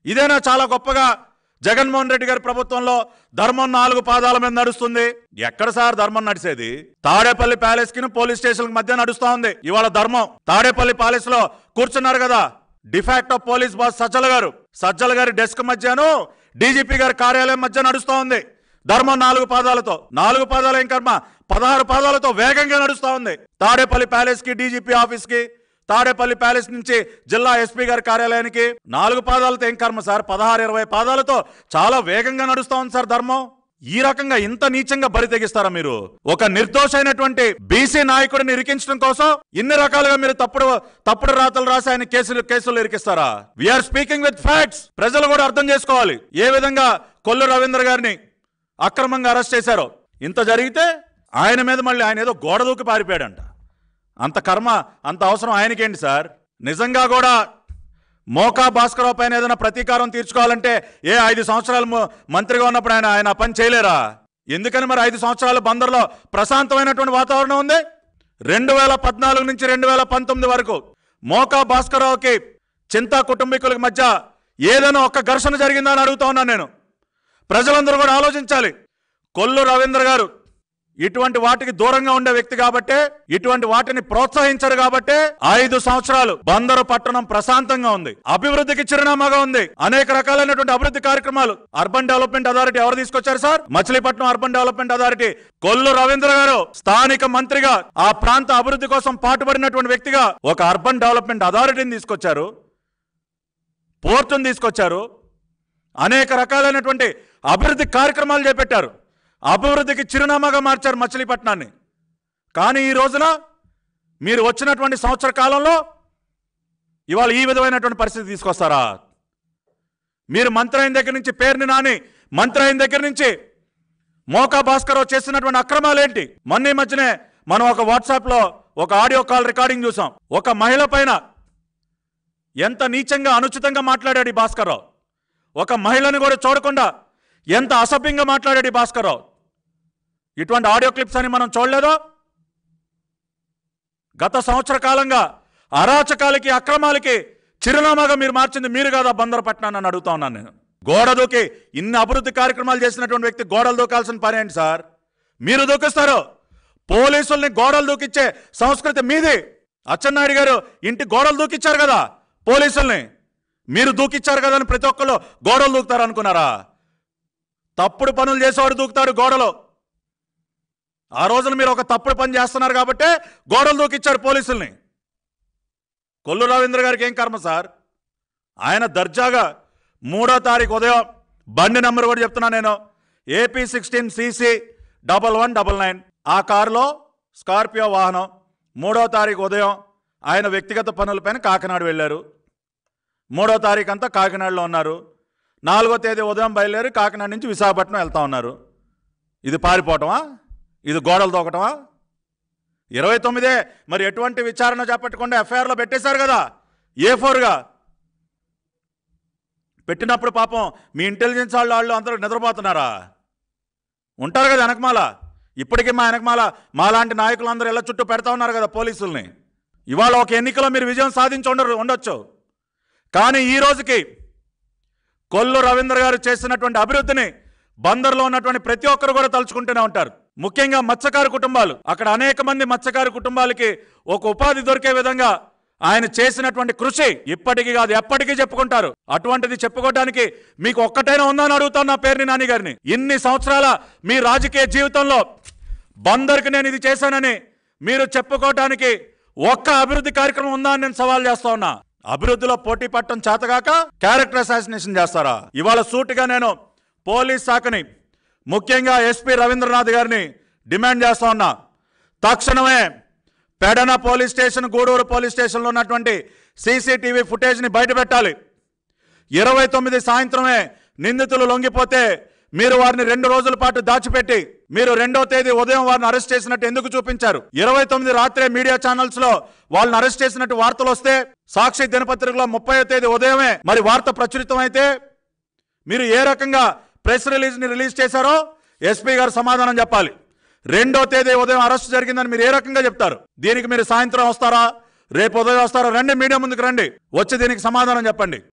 ఇదేనా చాలా గొప్పగా జగన్మోహన్ రెడ్డి గారి ప్రభుత్వంలో ధర్మం 4 పాదాల మీద నడుస్తుంది? ఎక్కడ సార్ ధర్మం నడిచేది? తాడేపల్లి ప్యాలెస్ కి పోలీస్ స్టేషన్ మధ్య నడుస్తా ఉంది ఇవాళ ధర్మం. తాడేపల్లి ప్యాలెస్ లో కూర్చున్నారు కదా డిఫాక్టో పోలీస్ బాస్ సజ్జల గారి డెస్క్ మధ్యను డీజీపీ గారి కార్యాలయం మధ్య నడుస్తా ఉంది ధర్మం 4 పాదాలతో. 4 పాదాలు ఏం కర్మ, 16 పాదాలతో వేగంగా నడుస్తా ఉంది. తాడేపల్లి ప్యాలెస్ కి, డీజీపీ ఆఫీస్ కి, తాడేపల్లి ప్యాలెస్ నుంచి జిల్లా ఎస్పీ గారి కార్యాలయానికి 4 పాదాలతో ఏం కర్మ సార్, 16-20 పాదాలతో చాలా వేగంగా నడుస్తా ఉంది సార్ ధర్మం. ఈ రకంగా ఇంత నీచంగా బరి తెగిస్తారా మీరు? ఒక నిర్దోషైనటువంటి బీసీ నాయకుడిని ఇరికించడం కోసం ఇన్ని రకాలుగా మీరు తప్పుడు రాతలు రాసి ఆయన కేసులు ఇరికిస్తారా? We're speaking with facts. ప్రజలు కూడా అర్థం చేసుకోవాలి ఏ విధంగా కొల్లు రవీంద్ర గారిని అక్రమంగా అరెస్ట్ చేశారో. ఇంత జరిగితే ఆయన మీద మళ్ళీ ఆయన ఏదో గోడ దూకి పారిపోయాడంట. అంత కర్మ, అంత అవసరం ఆయనకేంటి సార్? నిజంగా కూడా మోకా భాస్కరరావు పైన ఏదైనా ప్రతీకారం తీర్చుకోవాలంటే 5 సంవత్సరాలు మంత్రిగా ఉన్నప్పుడు ఆయన పని చేయలేరా? ఎందుకని మరి 5 సంవత్సరాలు బందర్లో ప్రశాంతమైనటువంటి వాతావరణం ఉంది? 2014 నుంచి 2019 వరకు మోకా భాస్కరరావుకి చింతా కుటుంబీకుల మధ్య ఏదైనా ఒక్క ఘర్షణ జరిగిందా అని అడుగుతా ఉన్నాను నేను. ప్రజలందరూ కూడా ఆలోచించాలి. కొల్లు రవీంద్ర గారు ఇటువంటి వాటికి దూరంగా ఉండే వ్యక్తి కాబట్టే, ఇటువంటి వాటిని ప్రోత్సహించరు కాబట్టే 5 సంవత్సరాలు బందరు పట్టణం ప్రశాంతంగా ఉంది, అభివృద్ధికి చిరునామాగా ఉంది. అనేక రకాలైనటువంటి అభివృద్ధి కార్యక్రమాలు అర్బన్ డెవలప్మెంట్ అథారిటీ ఎవరు తీసుకొచ్చారు sir? Machilipatnam urban development authority Kollu Ravindra గారు స్థానిక మంత్రిగా ఆ ప్రాంత అభివృద్ధి కోసం పాటుపడినటువంటి వ్యక్తిగా ఒక అర్బన్ డెవలప్మెంట్ అథారిటీని తీసుకొచ్చారు, పోర్టును తీసుకొచ్చారు, అనేక రకాలైనటువంటి అభివృద్ధి కార్యక్రమాలు చేపట్టారు, అభివృద్ధికి చిరునామాగా మార్చారు మచిలీపట్నాన్ని. కానీ ఈ రోజున మీరు వచ్చినటువంటి సంవత్సర కాలంలో ఇవాళ ఈ విధమైనటువంటి పరిస్థితి తీసుకొస్తారా? మీరు మంత్రి అయిన దగ్గర నుంచి పేరుని నాని మంత్రి అయిన దగ్గర నుంచి మోకా భాస్కరరావు చేస్తున్నటువంటి అక్రమాలు ఏంటి? మొన్న మధ్యనే మనం ఒక వాట్సాప్లో ఒక ఆడియో కాల్ రికార్డింగ్ చూసాం. ఒక మహిళ పైన ఎంత నీచంగా అనుచితంగా మాట్లాడాడు ఈ భాస్కరరావు. ఒక మహిళని కూడా చూడకుండా ఎంత అసభ్యంగా మాట్లాడాడు ఈ భాస్కరరావు. ఇటువంటి ఆడియో క్లిప్స్ అని మనం చూడలేదో? గత సంవత్సర కాలంగా అరాచకాలకి, అక్రమాలకి చిరునామాగా మీరు మార్చింది మీరు కాదా బందరు పట్టణాన్ని అని అడుగుతా ఉన్నాను నేను. గోడ దూకి ఇన్ని అభివృద్ధి కార్యక్రమాలు చేసినటువంటి వ్యక్తి గోడలు దూకాల్సిన పని ఏంటి సార్? మీరు దూకిస్తారు. పోలీసుల్ని గోడలు దూకిచ్చే సంస్కృతి మీది. అచ్చెన్నాయుడు గారు ఇంటి గోడలు దూకిచ్చారు కదా పోలీసుల్ని, మీరు దూకిచ్చారు కదా అని ప్రతి ఒక్కళ్ళు గోడలు దూకుతారు అనుకున్నారా? తప్పుడు పనులు చేసేవాడు దూకుతాడు గోడలో. ఆ రోజున మీరు ఒక తప్పుడు పని చేస్తున్నారు కాబట్టి గోడలు దూకిచ్చారు పోలీసుల్ని. కొల్లు రవీంద్ర గారికి ఏం కర్మ సార్? ఆయన దర్జాగా 3వ తారీఖు ఉదయం బండి నెంబర్ కూడా చెప్తున్నా నేను, AP16CC1199 ఆ కారులో స్కార్పియో వాహనం 3వ తారీఖు ఉదయం ఆయన వ్యక్తిగత పనులపైన కాకినాడ వెళ్ళారు. 3వ తారీఖు అంతా కాకినాడలో ఉన్నారు. 4వ తేదీ ఉదయం బయలుదేరి కాకినాడ నుంచి విశాఖపట్నం వెళ్తా ఉన్నారు. ఇది పారిపోవటమా? ఇది గోడలు దూకటమా? 29 మరి ఎటువంటి విచారణ చేపట్టకుండా ఎఫ్ఐఆర్లో పెట్టేశారు కదా A4గా. పెట్టినప్పుడు పాపం మీ ఇంటెలిజెన్స్ వాళ్ళు అందరూ నిద్రపోతున్నారా? ఉంటారు కదా వెనకమాల. ఇప్పటికీ మా వెనకమాల మాలాంటి నాయకులు అందరూ ఇలా చుట్టూ పెడతా ఉన్నారు కదా పోలీసుల్ని. ఇవాళ ఒక ఎన్నికలో మీరు విజయం సాధించి ఉండొచ్చు. కానీ ఈ రోజుకి కొల్లు రవీంద్ర గారు చేసినటువంటి అభివృద్ధిని బందర్లో ఉన్నటువంటి ప్రతి ఒక్కరు కూడా తలుచుకుంటూనే ఉంటారు. ముఖ్యంగా మత్స్యకారు కుటుంబాలు, అక్కడ అనేక మంది మత్స్యకారు కుటుంబాలకి ఒక ఉపాధి దొరికే విధంగా ఆయన చేసినటువంటి కృషి ఇప్పటికీ కాదు ఎప్పటికీ చెప్పుకుంటారు. అటువంటిది చెప్పుకోవడానికి మీకు ఒక్కటైనా ఉందని అడుగుతాను నా పేరుని నాని గారిని. ఇన్ని సంవత్సరాల మీ రాజకీయ జీవితంలో బందర్కి నేను ఇది చేశానని మీరు చెప్పుకోవడానికి ఒక్క అభివృద్ధి కార్యక్రమం ఉందా అని నేను సవాల్ చేస్తా ఉన్నా. అభివృద్ధిలో పోటీ పట్టడం చేతగాక క్యారెక్టర్ అసాసినేషన్ చేస్తారా? ఇవాళ సూటిగా నేను పోలీస్ శాఖని ముఖ్యంగా ఎస్పీ రవీంద్రనాథ్ గారిని డిమాండ్ చేస్తా ఉన్నా. తక్షణమే Pedana police station, Gudur police స్టేషన్లో ఉన్నటువంటి సీసీటీవీ ఫుటేజ్ని బయటపెట్టాలి. 29 సాయంత్రమే నిందితులు లొంగిపోతే మీరు వారిని 2 రోజుల పాటు దాచిపెట్టి మీరు 2వ తేదీ ఉదయం వారిని అరెస్ట్ చేసినట్టు ఎందుకు చూపించారు? 29 రాత్రే మీడియా ఛానల్స్ లో వాళ్ళని అరెస్ట్ చేసినట్టు వార్తలు వస్తే సాక్షి దినపత్రికలో 30వ తేదీ ఉదయమే మరి వార్త ప్రచురితం అయితే మీరు ఏ రకంగా ప్రెస్ రిలీజ్ చేశారో ఎస్పీ గారు సమాధానం చెప్పాలి. 2వ తేదీ ఉదయం అరెస్ట్ జరిగిందని మీరు ఏ రకంగా చెప్తారు? దీనికి మీరు సాయంత్రం వస్తారా, రేపు ఉదయం వస్తారా? రండి, మీడియా ముందుకు రండి, వచ్చి దీనికి సమాధానం చెప్పండి.